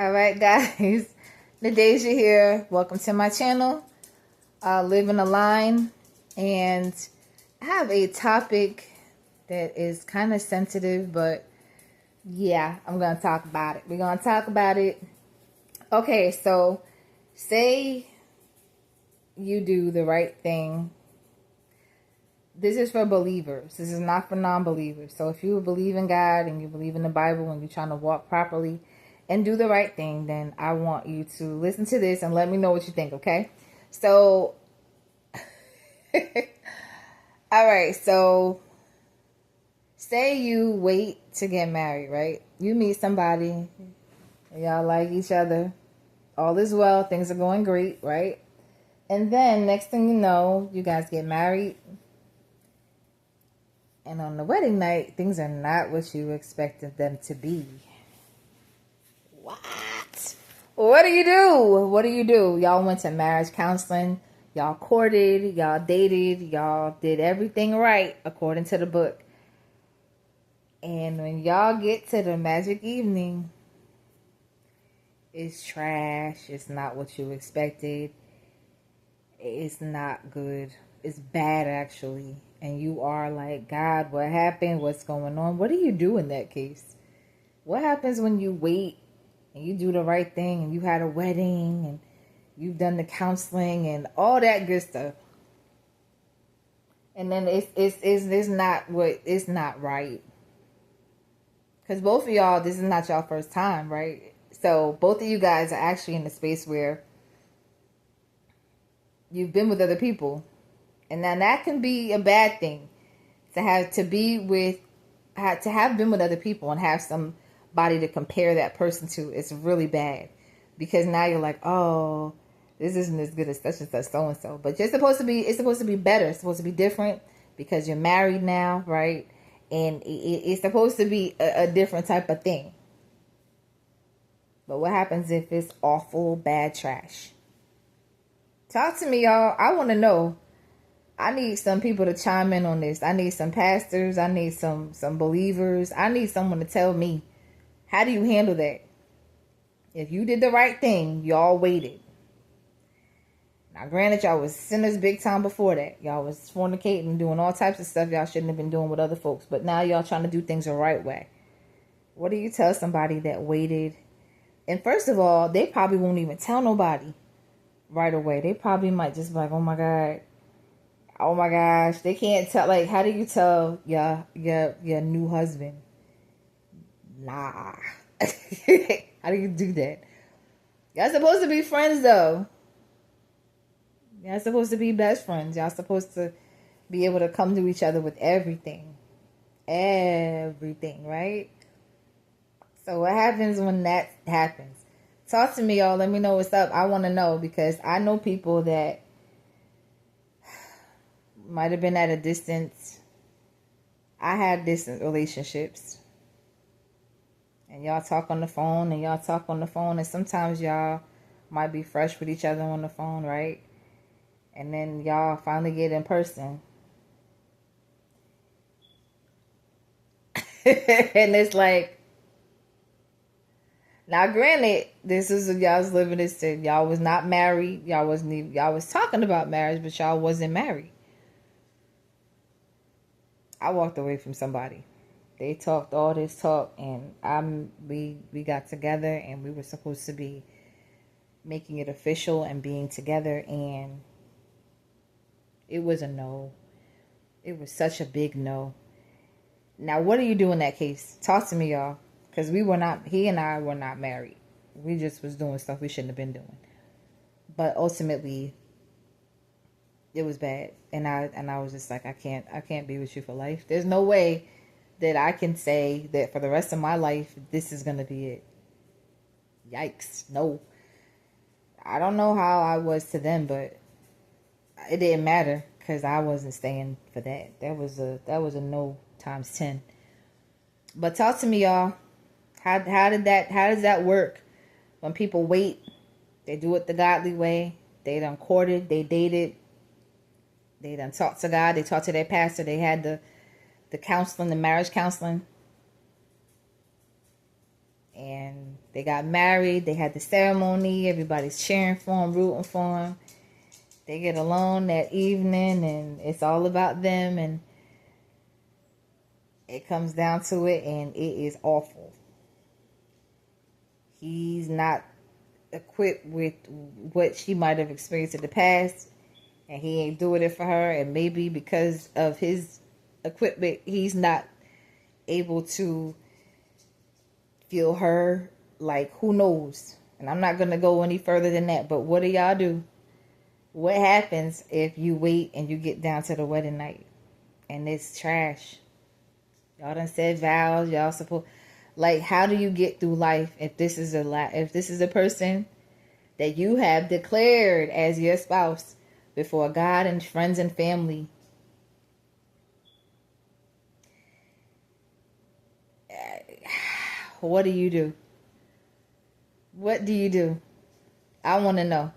All right, guys. Nadeja here. Welcome to my channel, Living a Line. And I have a topic that is kind of sensitive, but yeah, I'm going to talk about it. We're going to talk about it. Okay, so say you do the right thing. This is for believers. This is not for non-believers. So if you believe in God and you believe in the Bible and you're trying to walk properly and do the right thing, then I want you to listen to this and let me know what you think, okay? So, all right. So say you wait to get married, right? You meet somebody, y'all like each other. All is well. Things are going great, right? And then next thing you know, you guys get married. And on the wedding night, things are not what you expected them to be. What? What do you do? What do you do? Y'all went to marriage counseling. Y'all courted. Y'all dated. Y'all did everything right according to the book. And when y'all get to the magic evening, it's trash. It's not what you expected. It's not good. It's bad, actually. And you are like, God, what happened? What's going on? What do you do in that case? What happens when you wait and you do the right thing and you had a wedding and you've done the counseling and all that good stuff? And then it's not right. Because both of y'all, this is not y'all first time, right? So both of you guys are actually in the space where you've been with other people. And now that can be a bad thing, to have been with other people and have somebody to compare that person to. It's really bad, because now you're like, oh, this isn't as good as such and such, so and so. But it's supposed to be better. It's supposed to be different because you're married now, right? And it's supposed to be a different type of thing. But what happens if it's awful, bad trash? Talk to me, y'all. I want to know. I need some people to chime in on this. I need some pastors. I need some believers. I need someone to tell me, how do you handle that? If you did the right thing, y'all waited. Now, granted, y'all was sinners big time before that. Y'all was fornicating, doing all types of stuff y'all shouldn't have been doing with other folks. But now y'all trying to do things the right way. What do you tell somebody that waited? And first of all, they probably won't even tell nobody right away. They probably might just be like, oh my God. Oh my gosh, they can't tell. Like, how do you tell your new husband? Nah. How do you do that? Y'all supposed to be friends, though. Y'all supposed to be best friends. Y'all supposed to be able to come to each other with everything. Everything, right? So what happens when that happens? Talk to me, y'all. Let me know what's up. I want to know, because I know people that might have been at a distance. I had distant relationships. And y'all talk on the phone and sometimes y'all might be fresh with each other on the phone, right? And then y'all finally get in person. And it's like, now granted, this is y'all was living this, y'all was not married. Y'all was talking about marriage, but y'all wasn't married. I walked away from somebody. They talked all this talk, and we got together, and we were supposed to be making it official and being together, and it was a no. It was such a big no. Now, what do you do in that case? Talk to me, y'all, because he and I were not married. We just was doing stuff we shouldn't have been doing. But ultimately, it was bad, and I was just like, I can't be with you for life. There's no way that I can say that for the rest of my life, this is gonna be it. Yikes! No, I don't know how I was to them, but it didn't matter, because I wasn't staying for that. That was a no times 10. But talk to me, y'all. How does that work? When people wait, they do it the godly way. They done courted, they dated. They done talked to God. They talked to their pastor. They had the counseling, the marriage counseling. And They got married. They had the ceremony. Everybody's cheering for him, rooting for him. They get alone that evening, and it's all about them. And it comes down to it, and it is awful. He's not equipped with what she might have experienced in the past, and he ain't doing it for her. And maybe because of his equipment, he's not able to feel her. Like, who knows? And I'm not going to go any further than that. But what do y'all do? What happens if you wait and you get down to the wedding night and it's trash? Y'all done said vows. Y'all supposed, like, how do you get through life if this is a person that you have declared as your spouse before God and friends and family? What do you do? What do you do? I want to know.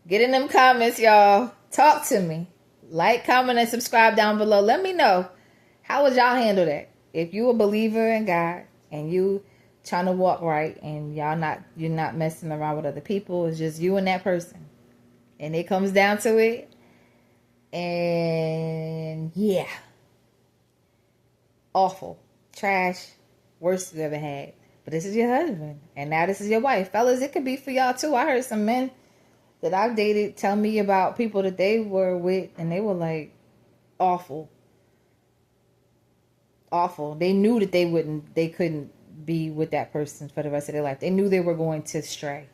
Get in them comments, y'all. Talk to me. Like, comment, and subscribe down below. Let me know. How would y'all handle that? If you a believer in God and you trying to walk right and you're not messing around with other people, it's just you and that person. And it comes down to it. And yeah. Awful. Trash. Worst you've ever had. But this is your husband. And now this is your wife. Fellas, it could be for y'all too. I heard some men that I've dated tell me about people that they were with, and they were like, awful. Awful. They knew that they couldn't be with that person for the rest of their life. They knew they were going to stray.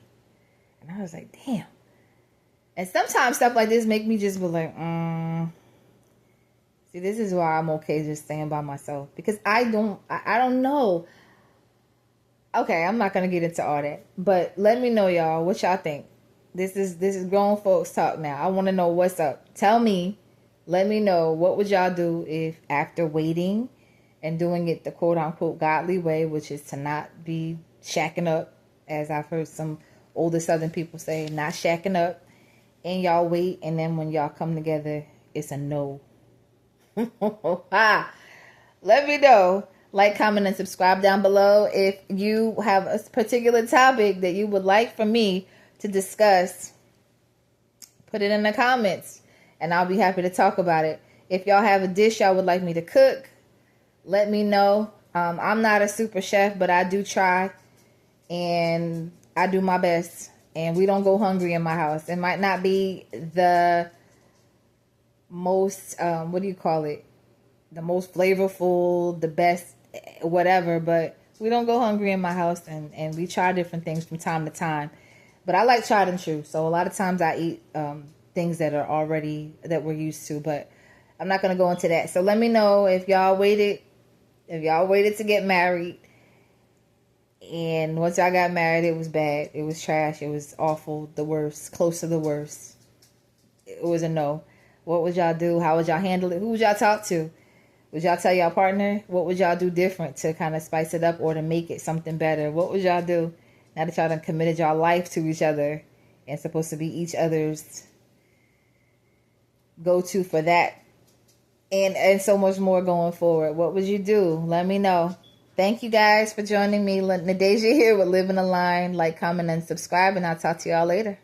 And I was like, damn. And sometimes stuff like this make me just be like, See, this is why I'm okay just staying by myself. Because I don't know. Okay, I'm not going to get into all that. But let me know, y'all, what y'all think. This is grown folks talk now. I want to know what's up. Tell me. Let me know. What would y'all do if after waiting and doing it the quote-unquote godly way, which is to not be shacking up, as I've heard some older Southern people say, not shacking up, and y'all wait, and then when y'all come together, it's a no. Let me know. Like, comment, and subscribe down below. If you have a particular topic that you would like for me to discuss, put it in the comments, and I'll be happy to talk about it. If y'all have a dish y'all would like me to cook, let me know. I'm not a super chef, but I do try, and I do my best. And we don't go hungry in my house. It might not be the most, the most flavorful, the best, whatever, but we don't go hungry in my house, and we try different things from time to time. But I like tried and true, so a lot of times I eat things that we're used to, but I'm not going to go into that. So let me know if y'all waited to get married, and once y'all got married, it was bad, it was trash, it was awful, the worst, close to the worst. It was a no. What would y'all do? How would y'all handle it? Who would y'all talk to? Would y'all tell y'all partner? What would y'all do different to kind of spice it up or to make it something better? What would y'all do now that y'all done committed y'all life to each other and supposed to be each other's go-to for that and so much more going forward? What would you do? Let me know. Thank you guys for joining me. Nadeja here with Living a Line. Like, comment, and subscribe, and I'll talk to y'all later.